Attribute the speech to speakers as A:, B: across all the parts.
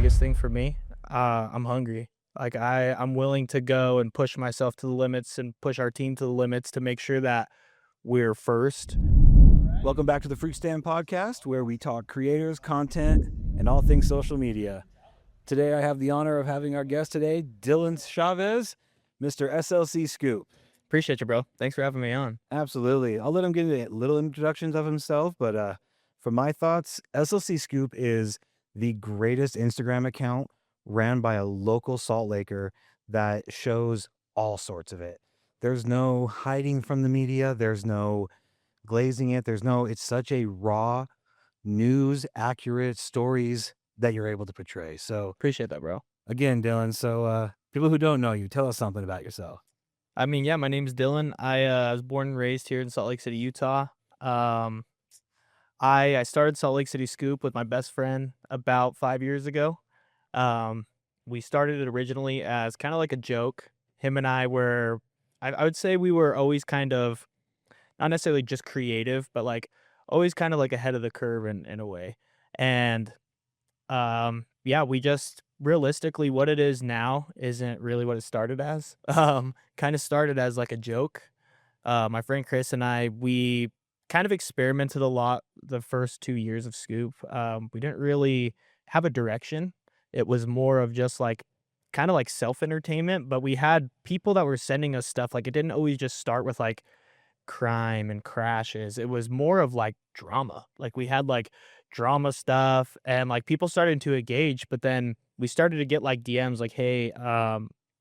A: biggest thing for me. I'm hungry. Like I'm willing to go and push myself to the limits and push our team to the limits to make sure that we're first.
B: Welcome back to the Fruitstand Podcast, where we talk creators, content, and all things social media. Today, I have the honor of having our guest today, Dylan Chavez, Mr. SLC Scoop.
A: Appreciate you, bro. Thanks for having me on.
B: Absolutely. I'll let him give you little introductions of himself, but from my thoughts, SLC Scoop is the greatest Instagram account ran by a local Salt Laker that shows all sorts of it. There's no hiding from the media. There's no glazing it. It's such a raw, news, accurate stories that you're able to portray. So
A: Appreciate that, bro.
B: again, Dylan, people who don't know you, tell us something about yourself.
A: I mean, yeah, my name's Dylan. I was born and raised here in Salt Lake City, Utah. I started Salt Lake City Scoop with my best friend about 5 years ago. We started it originally as kind of like a joke. Him and I were, I would say we were always kind of, not necessarily just creative, but like always kind of like ahead of the curve in a way. And yeah, we just realistically what it is now isn't really what it started as. Kind of started as like a joke. My friend Chris and we kind of experimented a lot the first 2 years of Scoop. We didn't really have a direction. It was more of just like kind of like self-entertainment, but we had people that were sending us stuff. Like it didn't always just start with like crime and crashes. It was more of like drama. Like we had like drama stuff and like people started to engage, but then we started to get like DMs like, hey,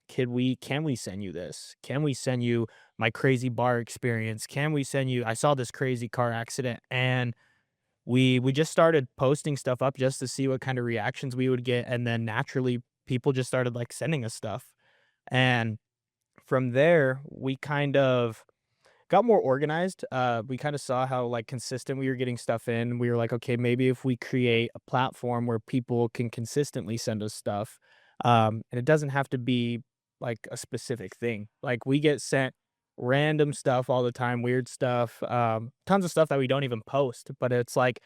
A: can we send you this? Can we send you my crazy bar experience? Can we send you, I saw this crazy car accident, and we just started posting stuff up just to see what kind of reactions we would get. And then naturally people just started like sending us stuff. And from there, we kind of got more organized. We kind of saw how like consistent we were getting stuff in. We were like, okay, maybe if we create a platform where people can consistently send us stuff, and it doesn't have to be like a specific thing. Like we get sent random stuff all the time, weird stuff, tons of stuff that we don't even post. But it's like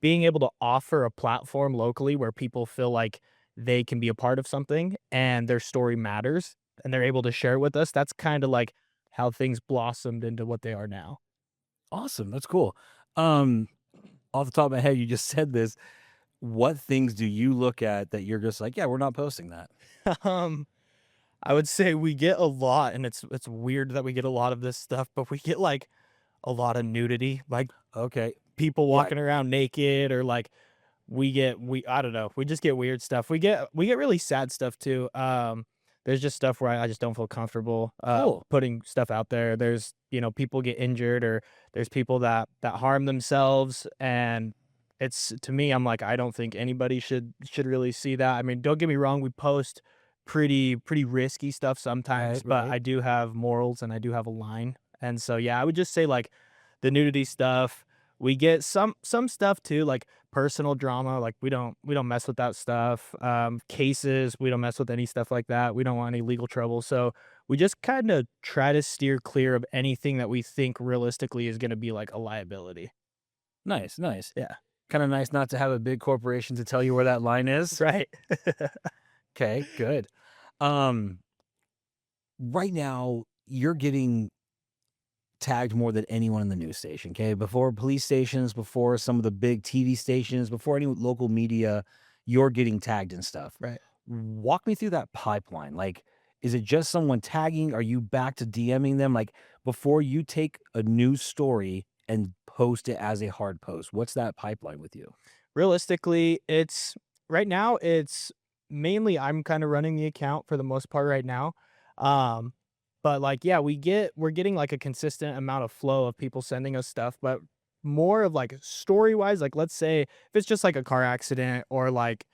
A: being able to offer a platform locally where people feel like they can be a part of something and their story matters and they're able to share it with us. That's kind of like how things blossomed into what they are now.
B: Awesome. That's cool. Off the top of my head, you just said this. What things do you look at that you're just like, yeah, we're not posting that?
A: I would say we get a lot, and it's weird that we get a lot of this stuff, but we get like a lot of nudity, like
B: Okay.
A: people walking around naked, or like I don't know, we just get weird stuff. We get really sad stuff too. There's just stuff where I just don't feel comfortable
B: Cool.
A: putting stuff out there. There's, people get injured, or there's people that harm themselves, and it's, to me, I'm like, I don't think anybody should really see that. I mean, don't get me wrong, we post pretty risky stuff sometimes, but
B: Right.
A: I do have morals and I do have a line. And so yeah, I would just say like the nudity stuff. We get some stuff too, like personal drama. Like we don't mess with that stuff. Cases, we don't mess with any stuff like that. We don't want any legal trouble. So we just kind of try to steer clear of anything that we think realistically is going to be like a liability.
B: Nice.
A: Yeah.
B: Kind of nice not to have a big corporation to tell you where that line is.
A: Right.
B: Okay, good. Right now, you're getting tagged more than anyone in the news station, okay? Before police stations, before some of the big TV stations, before any local media, you're getting tagged and stuff.
A: Right.
B: Walk me through that pipeline. Like, is it just someone tagging? Are you back to DMing them? Like, before you take a news story and post it as a hard post, what's that pipeline with you?
A: Realistically, right now, it's mainly I'm kind of running the account for the most part right now. But like, yeah, we're getting like a consistent amount of flow of people sending us stuff, but more of like story wise, like let's say if it's just like a car accident or like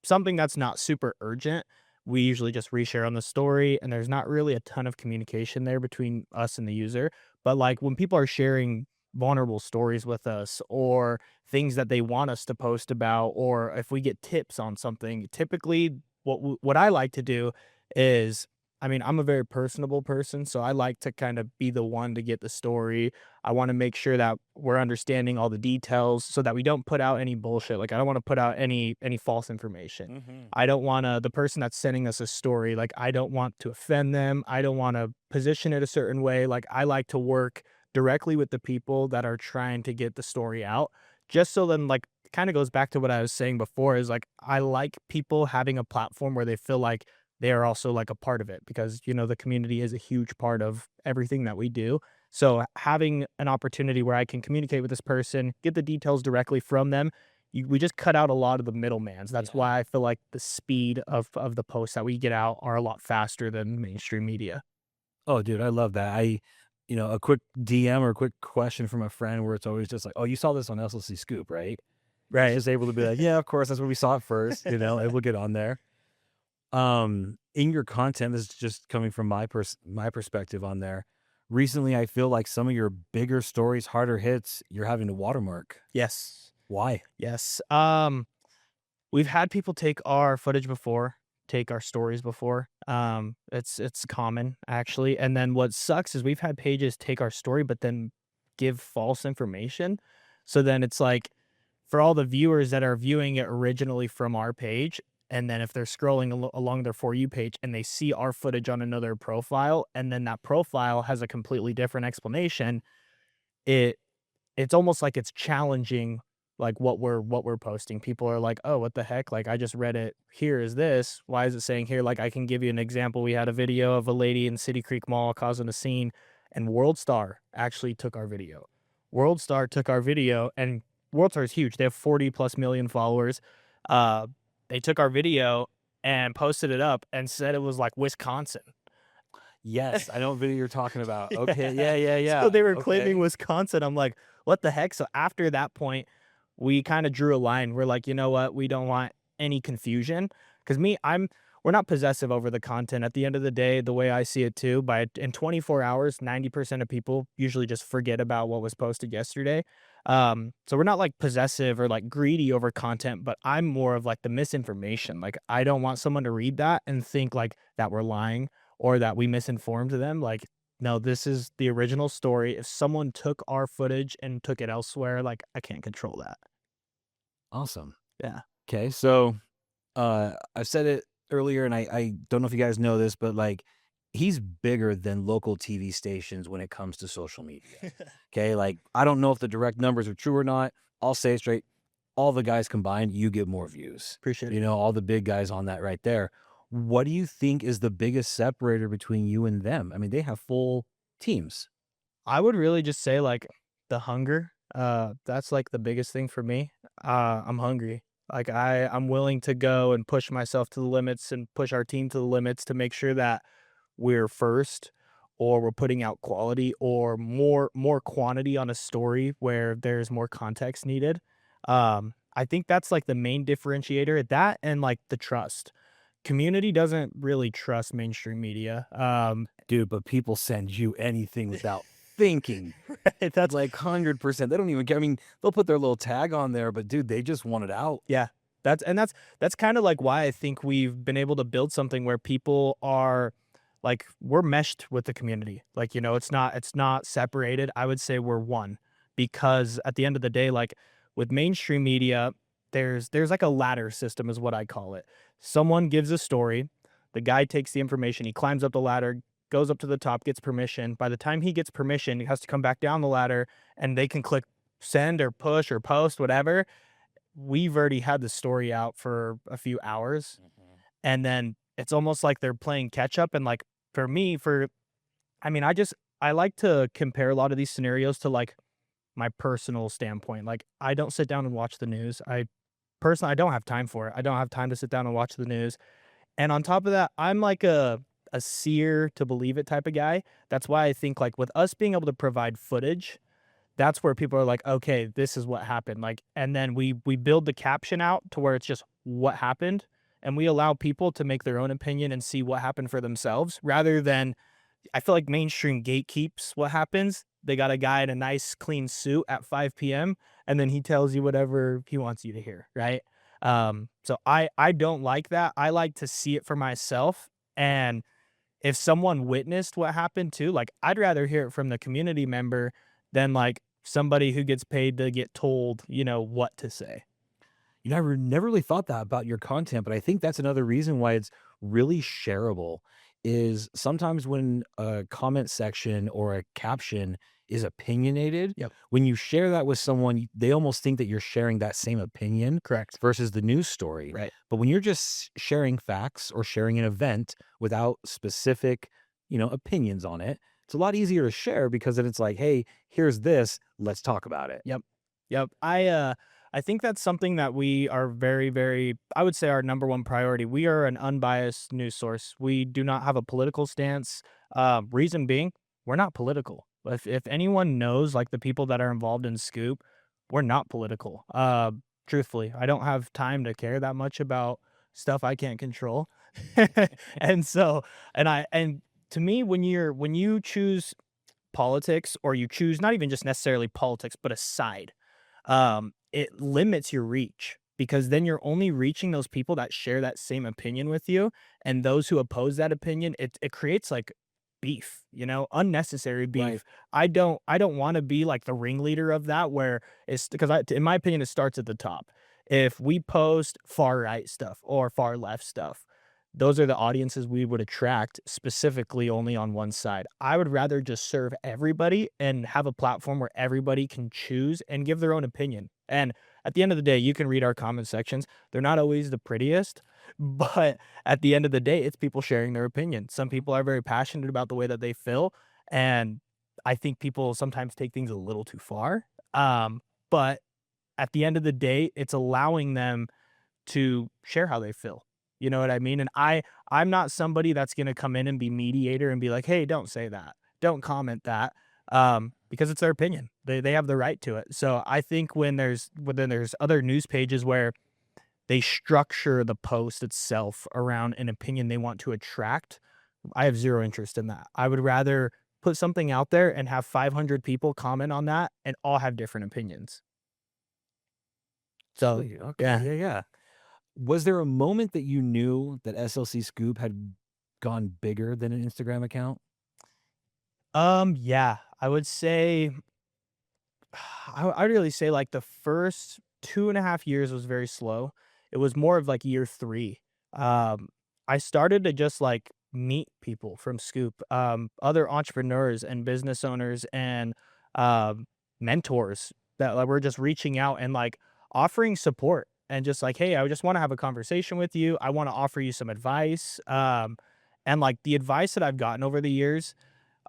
A: something that's not super urgent, we usually just reshare on the story, and there's not really a ton of communication there between us and the user. But like when people are sharing vulnerable stories with us, or things that they want us to post about, or if we get tips on something, typically what I like to do is I mean, I'm a very personable person, so I like to kind of be the one to get the story. I want to make sure that we're understanding all the details so that we don't put out any bullshit. Like I don't want to put out any false information.
B: Hmm.
A: I don't want to the person that's sending us a story, like I don't want to offend them. I don't want to position it a certain way. Like I like to work directly with the people that are trying to get the story out. Just so then like kind of goes back to what I was saying before is like I like people having a platform where they feel like they are also like a part of it because the community is a huge part of everything that we do. So having an opportunity where I can communicate with this person, get the details directly from them, we just cut out a lot of the middlemans. That's
B: Yeah.
A: why I feel like the speed of the posts that we get out are a lot faster than mainstream media.
B: Oh, dude, I love that. A quick DM or a quick question from a friend where it's always just like, "Oh, you saw this on SLC Scoop, right?" It's
A: Right.
B: just able to be like, "Yeah, of course, that's where we saw it first." And we'll get on there. In your content, this is just coming from my perspective on there. Recently, I feel like some of your bigger stories, harder hits, you're having to watermark.
A: Yes.
B: Why?
A: Yes. We've had people take our footage before, take our stories before. It's common actually. And then what sucks is we've had pages take our story, but then give false information. So then it's like for all the viewers that are viewing it originally from our page, and then if they're scrolling along their For You page and they see our footage on another profile, and then that profile has a completely different explanation, it it's almost like it's challenging, like, what we're posting. People are like, "Oh, what the heck? Like, I just read it. Here is this. Why is it saying here?" Like, I can give you an example. We had a video of a lady in City Creek Mall causing a scene, and WorldStar actually took our video. WorldStar took our video, and WorldStar is huge. They have 40 plus million followers. Uh, they took our video and posted it up and said it was like Wisconsin.
B: Yes, I know what video you're talking about. Okay,
A: Yeah.
B: yeah, yeah,
A: So
B: yeah.
A: they were claiming
B: Okay.
A: Wisconsin. I'm like, "What the heck?" So after that point, we kinda drew a line. We're like, "You know what? We don't want any confusion. Because we're not possessive over the content. At the end of the day, the way I see it too, in 24 hours, 90% of people usually just forget about what was posted yesterday. So we're not, like, possessive or, like, greedy over content, but I'm more of, like, the misinformation. Like, I don't want someone to read that and think, like, that we're lying or that we misinformed them. Like, no, this is the original story. If someone took our footage and took it elsewhere, like, I can't control that.
B: Awesome.
A: Yeah.
B: Okay, so I said it earlier, and I don't know if you guys know this, but like he's bigger than local TV stations when it comes to social media. Okay, like I don't know if the direct numbers are true or not. I'll say it straight. All the guys combined, you get more views.
A: Appreciate it.
B: All the big guys on that right there. What do you think is the biggest separator between you and them? I mean, they have full teams.
A: I would really just say, like, the hunger. That's, like, the biggest thing for me. I'm hungry. Like, I'm willing to go and push myself to the limits and push our team to the limits to make sure that we're first or we're putting out quality or more quantity on a story where there's more context needed. I think that's, like, the main differentiator. That and, like, the trust. Community doesn't really trust mainstream media.
B: Dude, but people send you anything without thinking.
A: That's
B: Like 100%. They don't even care. I mean, they'll put their little tag on there, but dude, they just want it out.
A: Yeah. That's kinda, like, why I think we've been able to build something where people are like, we're meshed with the community. Like, it's not separated. I would say we're one because at the end of the day, like, with mainstream media, there's like a ladder system is what I call it. Someone gives a story, the guy takes the information, he climbs up the ladder, goes up to the top, gets permission. By the time he gets permission, he has to come back down the ladder, and they can click send or push or post, whatever. We've already had the story out for a few hours,
B: Mhm.
A: and then it's almost like they're playing catch up, and, like, for me, I mean, I like to compare a lot of these scenarios to, like, my personal standpoint. Like, I don't sit down and watch the news. I don't have time for it. I don't have time to sit down and watch the news, and on top of that, I'm like a seer to believe it type of guy. That's why I think, like, with us being able to provide footage, that's where people are like, "Okay, this is what happened." Like, and then we build the caption out to where it's just what happened, and we allow people to make their own opinion and see what happened for themselves rather than I feel like mainstream gatekeeps what happens. They got a guy in a nice clean suit at 5 p.m. and then he tells you whatever he wants you to hear, right? So I don't like that. I like to see it for myself, and if someone witnessed what happened too, like, I'd rather hear it from the community member than, like, somebody who gets paid to get told, what to say.
B: I never really thought that about your content, but I think that's another reason why it's really shareable is sometimes when a comment section or a caption is opinionated,
A: Yep.
B: when you share that with someone, they almost think that you're sharing that same opinion
A: Correct.
B: versus the news story.
A: Right.
B: But when you're just sharing facts or sharing an event without specific, opinions on it, it's a lot easier to share because then it's like, hey, here's this, let's talk about it.
A: Yep. Yep. I think that's something that we are very, very, I would say our number one priority. We are an unbiased news source. We do not have a political stance. Reason being, we're not political. If anyone knows, like the people that are involved in Scoop, we're not political. Truthfully, I don't have time to care that much about stuff I can't control. and so, and to me, when you choose politics, or you choose not even just necessarily politics, but a side, it limits your reach, because then you're only reaching those people that share that same opinion with you, and those who oppose that opinion, it creates like beef, unnecessary
B: Right.
A: beef. I don't want to be like the ringleader of that, where it's because in my opinion, it starts at the top. If we post far right stuff or far left stuff, those are the audiences we would attract specifically only on one side. I would rather just serve everybody and have a platform where everybody can choose and give their own opinion. And at the end of the day, you can read our comment sections. They're not always the prettiest, but at the end of the day, it's people sharing their opinion. Some people are very passionate about the way that they feel. And I think people sometimes take things a little too far. But at the end of the day, it's allowing them to share how they feel. You know what I mean? And I'm not somebody that's gonna come in and be mediator and be like, "Hey, don't say that. Don't comment that." Because it's their opinion. They have the right to it. So I think when there's other news pages where they structure the post itself around an opinion they want to attract, I have zero interest in that. I would rather put something out there and have 500 people comment on that and all have different opinions. So,
B: Sweet. Okay.
A: yeah.
B: Yeah. Yeah. Was there a moment that you knew that SLC Scoop had gone bigger than an Instagram account?
A: Yeah, I would say I'd really say like the first 2.5 years was very slow. It was more of like year three. Um, I started to just like meet people from Scoop, other entrepreneurs and business owners and um, mentors that like, were just reaching out and like offering support and just like, hey, I just want to have a conversation with you. I want to offer you some advice. And like the advice that I've gotten over the years,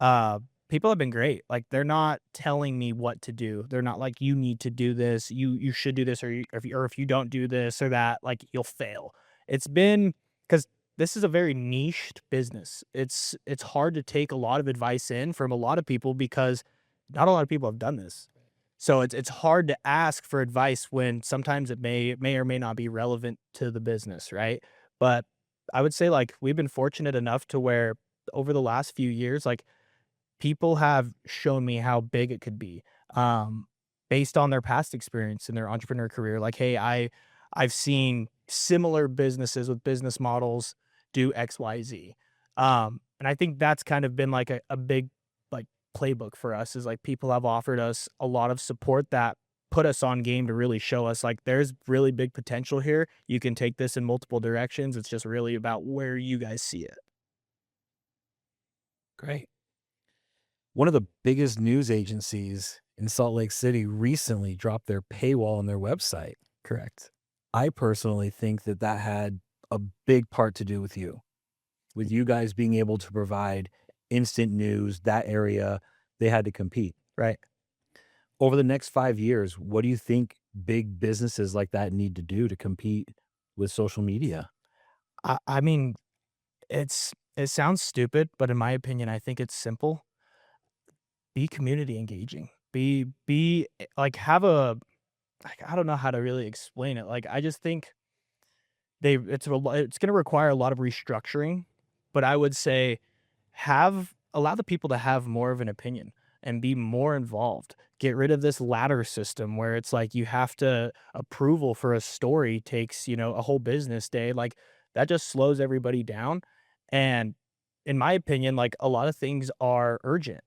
A: uh, people have been great. Like, they're not telling me what to do. They're not like, "You need to do this. You should do this, or if you don't do this or that, like, you'll fail." It's been because this is a very niched business. It's hard to take a lot of advice in from a lot of people because not a lot of people have done this. So it's hard to ask for advice when sometimes it may or may not be relevant to the business, right? But I would say, like, we've been fortunate enough to where over the last few years, like, people have shown me how big it could be, um, based on their past experience in their entrepreneur career. Like, hey, I've seen similar businesses with business models do XYZ. And I think that's kind of been like a big like playbook for us is like people have offered us a lot of support that put us on game to really show us like there's really big potential here. You can take this in multiple directions. It's just really about where you guys see it.
B: Great. One of the biggest news agencies in Salt Lake City recently dropped their paywall on their website.
A: Correct.
B: I personally think that that had a big part to do with you guys being able to provide instant news, that area, they had to compete.
A: Right.
B: Over the next 5 years, what do you think big businesses like that need to do to compete with social media?
A: I mean, it sounds stupid, but in my opinion, I think it's simple. Be community engaging. Like, have a like, I don't know how to really explain it. Like, I just think it's gonna require a lot of restructuring, but I would say allow the people to have more of an opinion and be more involved. Get rid of this ladder system where it's like you have to approval for a story takes, a whole business day. Like, that just slows everybody down. And in my opinion, like a lot of things are urgent.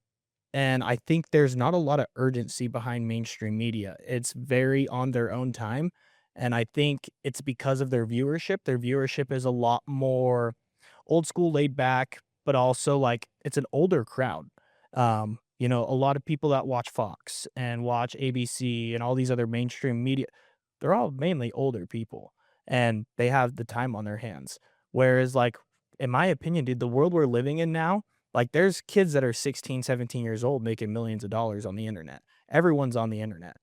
A: And I think there's not a lot of urgency behind mainstream media. It's very on their own time. And I think it's because of their viewership. Their viewership is a lot more old school, laid back, but also like it's an older crowd. A lot of people that watch Fox and watch ABC and all these other mainstream media, they're all mainly older people and they have the time on their hands. Whereas, like, in my opinion, dude, the world we're living in now, like, there's kids that are 16, 17 years old making millions of dollars on the internet. Everyone's on the internet.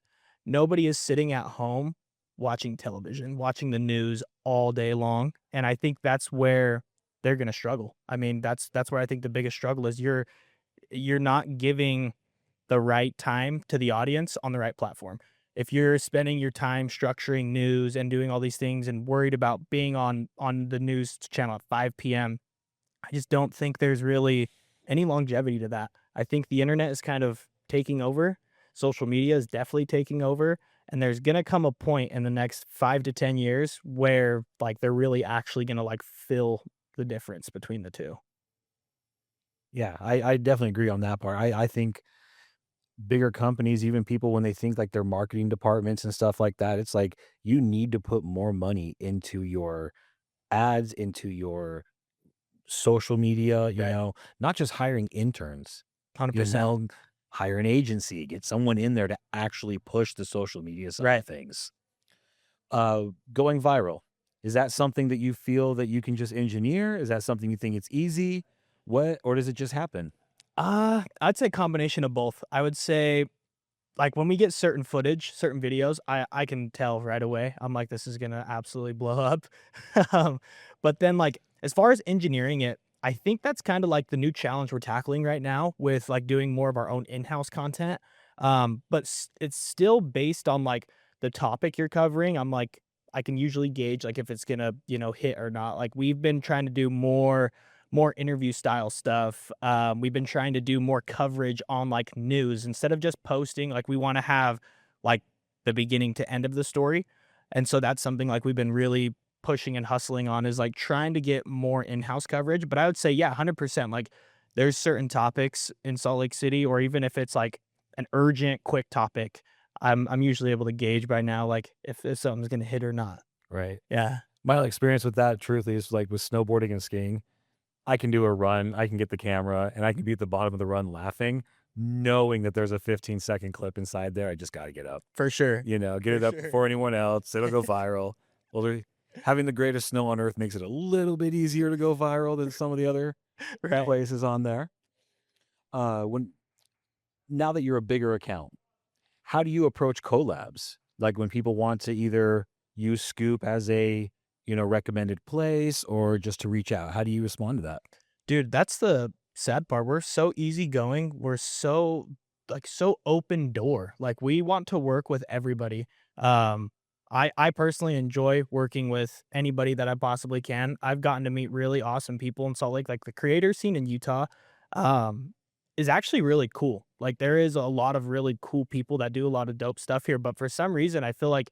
A: Nobody is sitting at home watching television, watching the news all day long, and I think that's where they're gonna struggle. I mean, that's where I think the biggest struggle is you're not giving the right time to the audience on the right platform. If you're spending your time structuring news and doing all these things and worried about being on the news channel at 5 p.m., I just don't think there's really any longevity to that. I think the internet is kind of taking over. Social media is definitely taking over. And there's going to come a point in the next 5 to 10 years where like they're really actually going to like fill the difference between the two.
B: Yeah, I definitely agree on that part. I think bigger companies, even people when they think like their marketing departments and stuff like that, it's like you need to put more money into your ads, into your social media,
A: Right.
B: not just hiring interns, you
A: 100%.
B: know, hire an agency, get someone in there to actually push the social media side of
A: Right.
B: things. Going viral, is that something that you feel that you can just engineer? Is that something you think it's easy? What, or does it just happen?
A: I'd say combination of both. I would say like when we get certain footage, certain videos, I can tell right away. I'm like, this is gonna absolutely blow up. um, but then like as far as engineering it, I think that's kind of like the new challenge we're tackling right now with like doing more of our own in-house content. It's still based on like the topic you're covering. I'm like, I can usually gauge like if it's gonna, hit or not. Like we've been trying to do more interview style stuff. We've been trying to do more coverage on like news instead of just posting. Like we want to have like the beginning to end of the story. And so that's something like we've been really pushing and hustling on is like trying to get more in-house coverage. But I would say, yeah, 100%. Like there's certain topics in Salt Lake City, or even if it's like an urgent, quick topic, I'm usually able to gauge by now, like if something's gonna hit or not.
B: Right.
A: Yeah,
B: My experience with that, truthfully, is like with snowboarding and skiing. I can do a run, I can get the camera, and I can be at the bottom of the run laughing, knowing that there's a 15-second clip inside there. I just got to get up,
A: for sure.
B: get
A: For
B: it up
A: sure.
B: before anyone else. It'll go viral. Well, having the greatest snow on earth makes it a little bit easier to go viral than some of the other
A: Right.
B: places on there. When Now that you're a bigger account, how do you approach collabs? Like when people want to either use Scoop as a recommended place or just to reach out, how do you respond to that?
A: Dude, that's the sad part. We're so easygoing. We're so so open door. Like we want to work with everybody. I personally enjoy working with anybody that I possibly can. I've gotten to meet really awesome people in Salt Lake. Like the creator scene in Utah, um, is actually really cool. Like there is a lot of really cool people that do a lot of dope stuff here. But for some reason, I feel like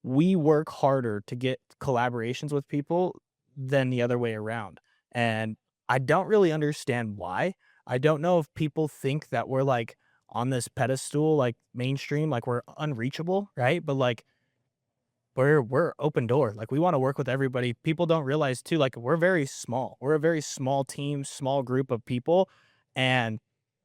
A: we work harder to get collaborations with people than the other way around. And I don't really understand why. I don't know if people think that we're like on this pedestal, like mainstream, like we're unreachable, right? But like we're open door. Like we want to work with everybody. People don't realize too, like we're very small. We're a very small team, small group of people. And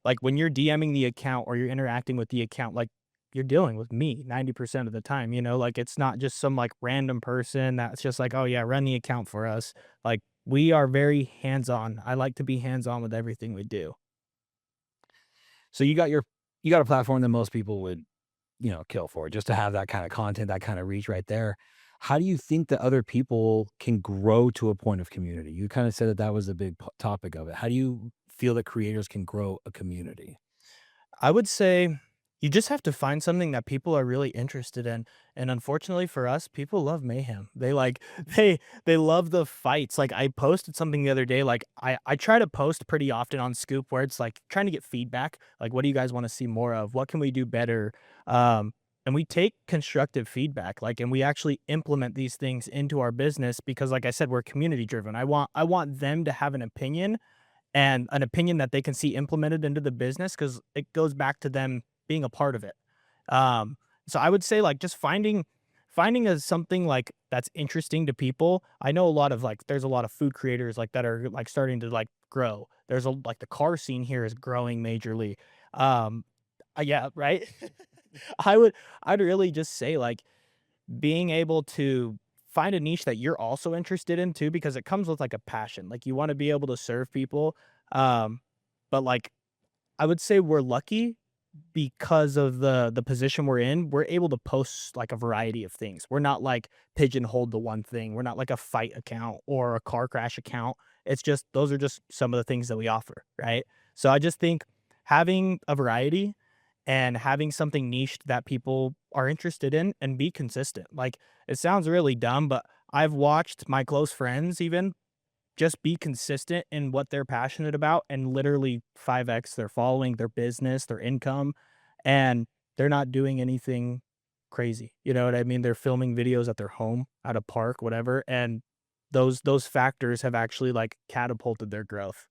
A: like when you're DMing the account or you're interacting with the account, like you're dealing with me 90% of the time, like it's not just some like random person that's just like, oh yeah, run the account for us. Like we are very hands-on. I like to be hands-on with everything we do.
B: So you got a platform that most people would kill for just to have that kind of content, that kind of reach right there. How do you think that other people can grow to a point of community? You kind of said that that was a big topic of it. How do you feel that creators can grow a community?
A: I would say you just have to find something that people are really interested in. And unfortunately for us, people love mayhem. They like they love the fights. Like I posted something the other day, like I try to post pretty often on Scoop where it's like trying to get feedback. Like what do you guys want to see more of? What can we do better? And we take constructive feedback, like, and we actually implement these things into our business because like I said, we're community driven. I want them to have an opinion and an opinion that they can see implemented into the business because it goes back to them being a part of it. Um, so I would say like just finding a something like that's interesting to people. I know a lot of like there's a lot of food creators like that are like starting to like grow. There's a like the car scene here is growing majorly. Um, yeah, right. I would I'd really just say like being able to find a niche that you're also interested in too, because it comes with like a passion. Like you want to be able to serve people. Um, but like I would say we're lucky because of the position we're in. We're able to post like a variety of things. We're not like pigeonholed to one thing. We're not like a fight account or a car crash account. It's just those are just some of the things that we offer, right? So I just think having a variety and having something niched that people are interested in and be consistent. Like it sounds really dumb, but I've watched my close friends even just be consistent in what they're passionate about and literally 5x their following, their business, their income, and they're not doing anything crazy. You know what I mean? They're filming videos at their home, at a park, whatever, and those factors have actually like catapulted their growth.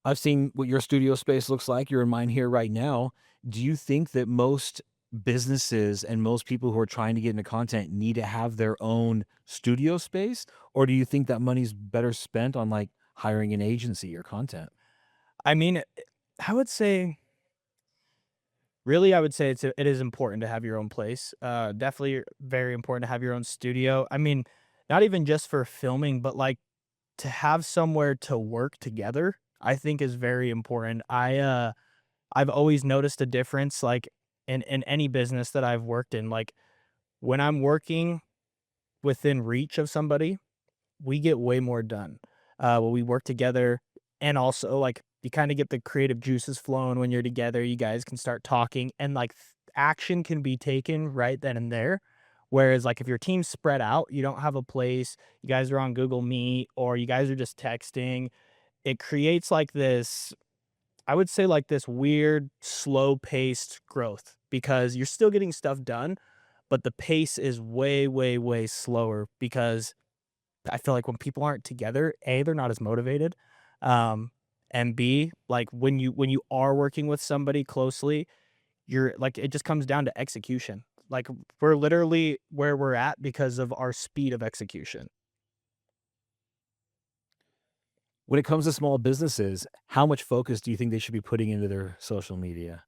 B: I've seen what your studio space looks like. You're in mine here right now. Do you think that most businesses and most people who are trying to get into content need to have their own studio space? Or do you think that money's better spent on like hiring an agency or content?
A: I mean, I would say really, I would say it is important to have your own place. Definitely very important to have your own studio. I mean, not even just for filming, but like to have somewhere to work together, I think is very important. I've always noticed a difference like in any business that I've worked in. Like when I'm working within reach of somebody, we get way more done. When we work together, and also like you kind of get the creative juices flowing when you're together. You guys can start talking, and like action can be taken right then and there. Whereas like if your team's spread out, you don't have a place, you guys are on Google Meet or you guys are just texting, it creates like this, I would say like this weird slow paced growth because you're still getting stuff done, but the pace is way, way, way slower because I feel like when people aren't together, A, they're not as motivated. Um, and B, like when you are working with somebody closely, you're like it just comes down to execution. Like we're literally where we're at because of our speed of execution.
B: When it comes to small businesses, how much focus do you think they should be putting into their social media?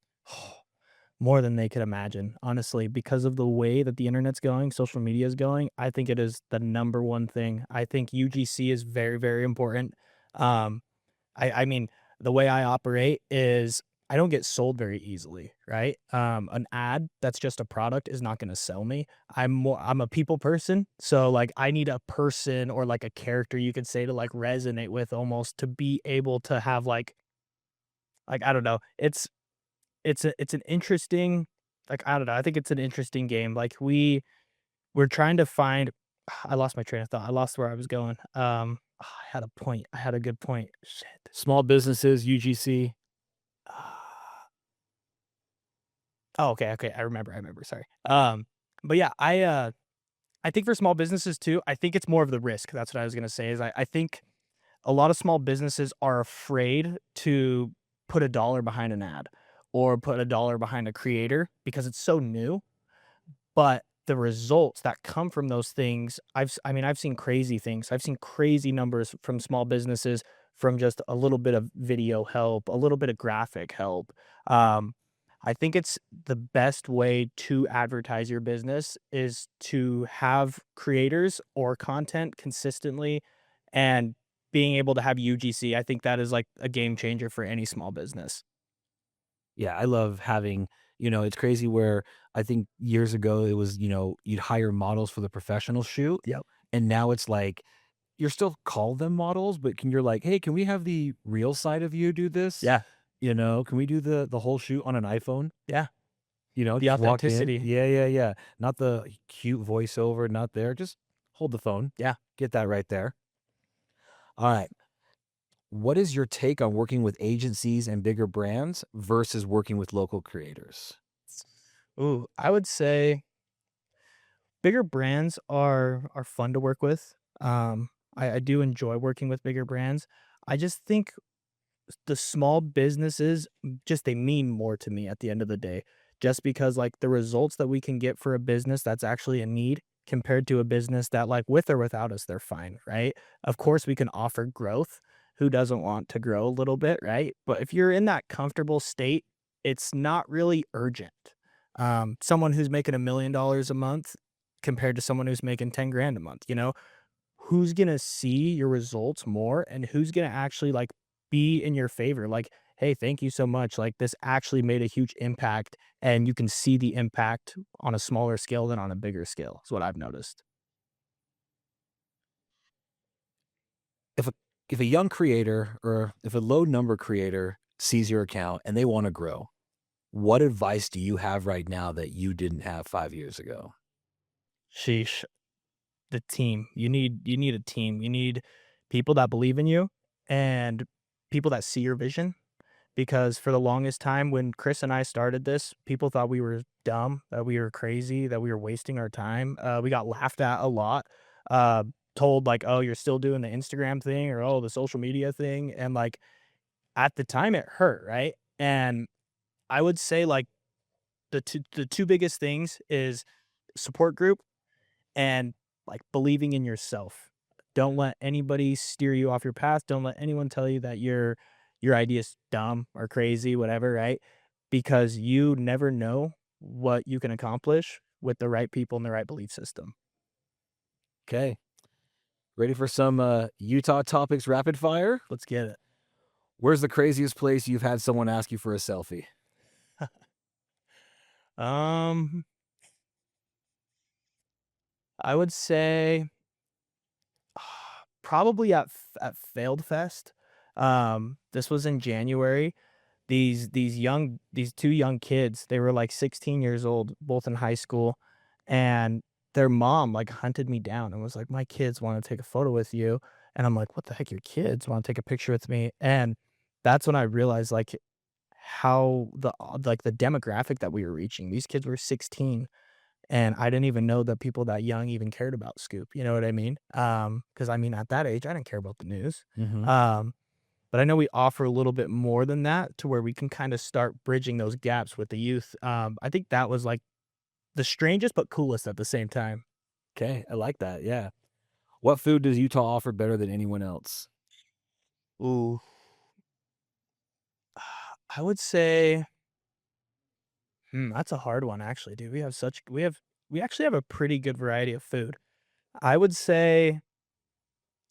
A: More than they could imagine, honestly, because of the way that the internet's going, social media is going. I think it is the number one thing. I think UGC is very, very important. Um, I mean, the way I operate is I don't get sold very easily, right? An ad that's just a product is not gonna sell me. I'm a people person, so, like, I need a person or, like, a character you could say to, like, resonate with almost to be able to have, like, I don't know. It's an interesting like, I don't know, I think it's an interesting game. Like, we're trying to find I lost my train of thought. I lost where I was going. I had a point. I had a good point. Shit.
B: Small businesses, UGC.
A: Ah. Oh, okay, okay, I remember, sorry. But yeah, I think for small businesses too, I think it's more of the risk. That's what I was gonna say is I think a lot of small businesses are afraid to put a dollar behind an ad or put a dollar behind a creator because it's so new. But the results that come from those things, I mean, I've seen crazy things. I've seen crazy numbers from small businesses from just a little bit of video help, a little bit of graphic help. Um, I think it's the best way to advertise your business is to have creators or content consistently and being able to have UGC. I think that is like a game changer for any small business.
B: Yeah, I love having, it's crazy where I think years ago it was, you'd hire models for the professional shoot.
A: Yep.
B: And now it's like you're still call them models, but you're like, hey, can we have the real side of you do this?
A: Yeah.
B: Can we do the whole shoot on an iPhone?
A: Yeah. The
B: Just walk in.
A: authenticity.
B: Yeah, yeah, yeah. Not the cute voiceover, not there. Just hold the phone.
A: Yeah.
B: Get that right there. All right. What is your take on working with agencies and bigger brands versus working with local creators?
A: Ooh, I would say bigger brands are fun to work with. I do enjoy working with bigger brands. I just think the small businesses just they mean more to me at the end of the day. Just because like the results that we can get for a business that's actually a need compared to a business that like with or without us they're fine, right? Of course we can offer growth. Who doesn't want to grow a little bit, right? But if you're in that comfortable state, it's not really urgent. Someone who's making $1 million a month compared to someone who's making 10 grand a month, who's gonna see your results more and who's gonna actually like be in your favor? Like, hey, thank you so much. Like this actually made a huge impact and you can see the impact on a smaller scale than on a bigger scale. Is what I've noticed.
C: If a if a young creator or if a low number creator sees your account and they want to grow, what advice do you have right now that you didn't have 5 years ago?
A: Sheesh. The team. You need a team. You need people that believe in you and people that see your vision. Because for the longest time when Chris and I started this, people thought we were dumb, that we were crazy, that we were wasting our time. We got laughed at a lot, uh, told like, "Oh, you're still doing the Instagram thing," or "Oh, the social media thing," and like at the time it hurt, right? And I would say like the two biggest things is support group and like believing in yourself. Don't let anybody steer you off your path. Don't let anyone tell you that your idea is dumb or crazy, whatever, right? Because you never know what you can accomplish with the right people and the right belief system.
C: Okay. Ready for some Utah topics rapid fire?
A: Let's get it.
C: Where's the craziest place you've had someone ask you for a selfie?
A: Um, I would say probably at Failed Fest. This was in January. These two young kids, they were like 16 years old, both in high school, and their mom like hunted me down and was like, "My kids want to take a photo with you." And I'm like, "What the heck? Your kids want to take a picture with me?" And that's when I realized like how like the demographic that we were reaching. These kids were 16 and I didn't even know that people that young even cared about Scoop, you know what I mean? Because I mean, at that age, I didn't care about the news.
C: Mm-hmm.
A: But I know we offer a little bit more than that to where we can kind of start bridging those gaps with the youth. I think that was like the strangest but coolest at the same time.
C: Okay, I like that. Yeah. What food does Utah offer better than anyone else?
A: Ooh, I would say, that's a hard one actually, dude. We actually have a pretty good variety of food. I would say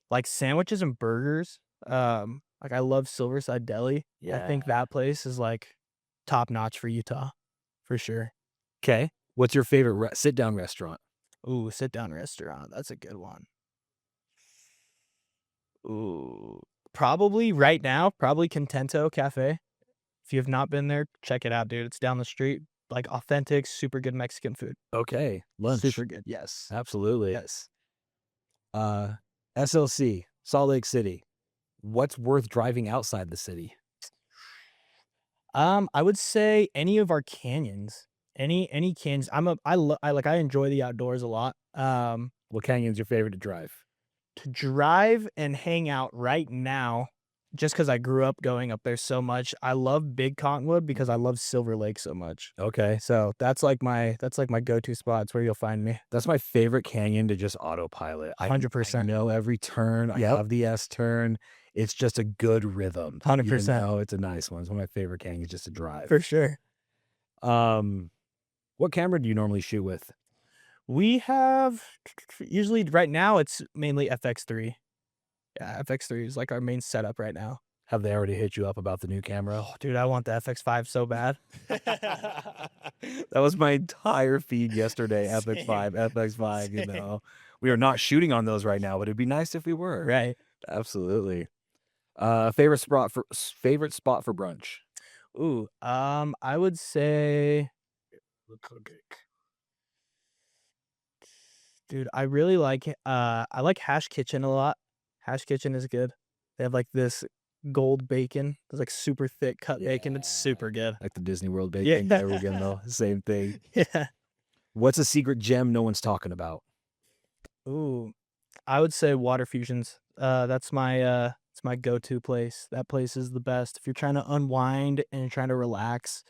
A: like sandwiches and burgers. Like I love Silverside Deli. I think that place is like top notch for Utah, for sure.
C: Okay. What's your favorite sit-down restaurant?
A: Ooh, sit down restaurant. That's a good one. Ooh, probably right now, probably Contento Cafe. If you have not been there, check it out, dude. It's down the street. Like authentic, super good Mexican food.
C: Okay. Lunch.
A: Super good. Yes.
C: Absolutely.
A: Yes.
C: SLC, Salt Lake City. What's worth driving outside the city?
A: I would say any of our canyons. Any canyons. I enjoy the outdoors a lot.
C: What canyon's your favorite to drive?
A: To drive and hang out right now, just because I grew up going up there so much. I love Big Cottonwood because I love Silver Lake so much.
C: Okay.
A: So that's my go-to spot. It's where you'll find me.
C: That's my favorite canyon to just autopilot. I
A: 100%.
C: know every turn. I
A: Yep.
C: love the S turn. It's just a good rhythm.
A: 100%.
C: Oh, it's a nice one. It's one of my favorite canyons just to drive.
A: For sure.
C: What camera do you normally shoot with?
A: We have usually right now it's mainly FX3. Yeah, FX3 is like our main setup right now.
C: Have they already hit you up about the new camera?
A: Oh, dude, I want the FX5 so bad.
C: That was my entire feed yesterday. FX5, FX5.
A: Same.
C: We are not shooting on those right now, but it'd be nice if we were.
A: Right.
C: Absolutely. Favorite spot for brunch?
A: Ooh, I would say, dude, I really like I like Hash Kitchen a lot. Hash Kitchen is good. They have like this gold bacon. It's like super thick cut bacon. It's super good.
C: Like the Disney World bacon.
A: Yeah.
C: There we go. Same thing.
A: Yeah.
C: What's a secret gem no one's talking about?
A: Ooh, I would say water fusions. That's my It's my go-to place. That place is the best. If you're trying to unwind and you're trying to relax,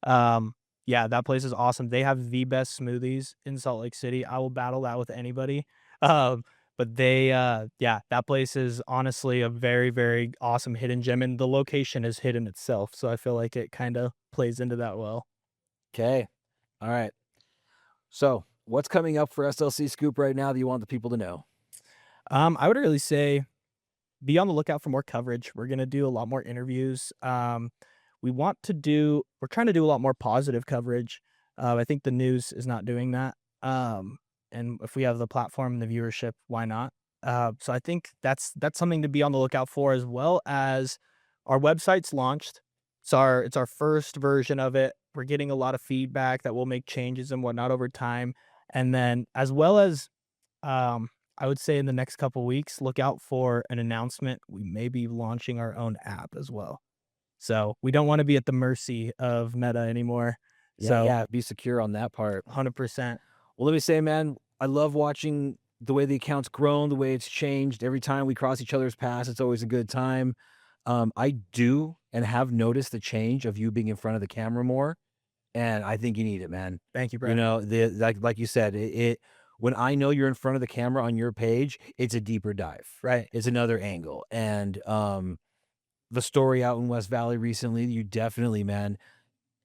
A: yeah, that place is awesome. They have the best smoothies in Salt Lake City. I will battle that with anybody. Um, but yeah, that place is honestly a very, very awesome hidden gem, and the location is hidden itself. So I feel like it kind of plays into that well.
C: Okay. All right. So what's coming up for SLC Scoop right now that you want the people to know?
A: I would really say be on the lookout for more coverage. We're gonna do a lot more interviews. We're trying to do a lot more positive coverage. I think the news is not doing that. And if we have the platform and the viewership, why not? So I think that's something to be on the lookout for, as well as our website's launched. It's our first version of it. We're getting a lot of feedback that we'll make changes and whatnot over time. And then as well as I would say in the next couple weeks, look out for an announcement. We may be launching our own app as well. So we don't want to be at the mercy of Meta anymore.
C: Yeah, be secure on that part.
A: 100%.
C: Well, let me say, man, I love watching the way the account's grown, the way it's changed. Every time we cross each other's paths, it's always a good time. I do and have noticed the change of you being in front of the camera more, and I think you need it, man.
A: Thank you,
C: You
A: Brad.
C: know, like you said, it when I know you're in front of the camera on your page, it's a deeper dive.
A: Right.
C: It's another angle. And the story out in West Valley recently, you definitely, man,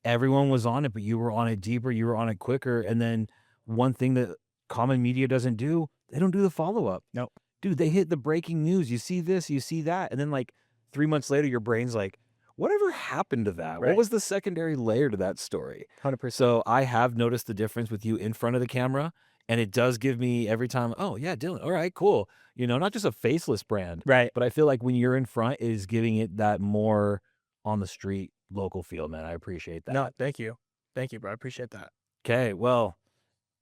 C: everyone was on it, but you were on it deeper, you were on it quicker. And then one thing that common media doesn't do, they don't do the follow-up.
A: Nope.
C: Dude, they hit the breaking news. You see this, you see that. And then like 3 months later, your brain's like, whatever happened to that? What
A: Right.
C: was the secondary layer to that story?
A: 100%.
C: So I have noticed the difference with you in front of the camera, and it does give me every time, oh yeah, Dylan, all right, cool. You know, not just a faceless brand,
A: Right.
C: but I feel like when you're in front, it is giving it that more on the street local feel, man. I appreciate that.
A: No, thank you. Thank you, bro. I appreciate that.
C: Okay, well,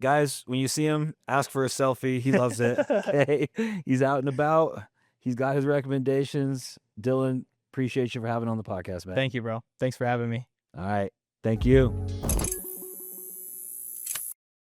C: guys, when you see him, ask for a selfie. He loves it. Okay, he's out and about. He's got his recommendations. Dylan, appreciate you for having on the podcast, man.
A: Thank you, bro. Thanks for having me.
C: All right, thank you.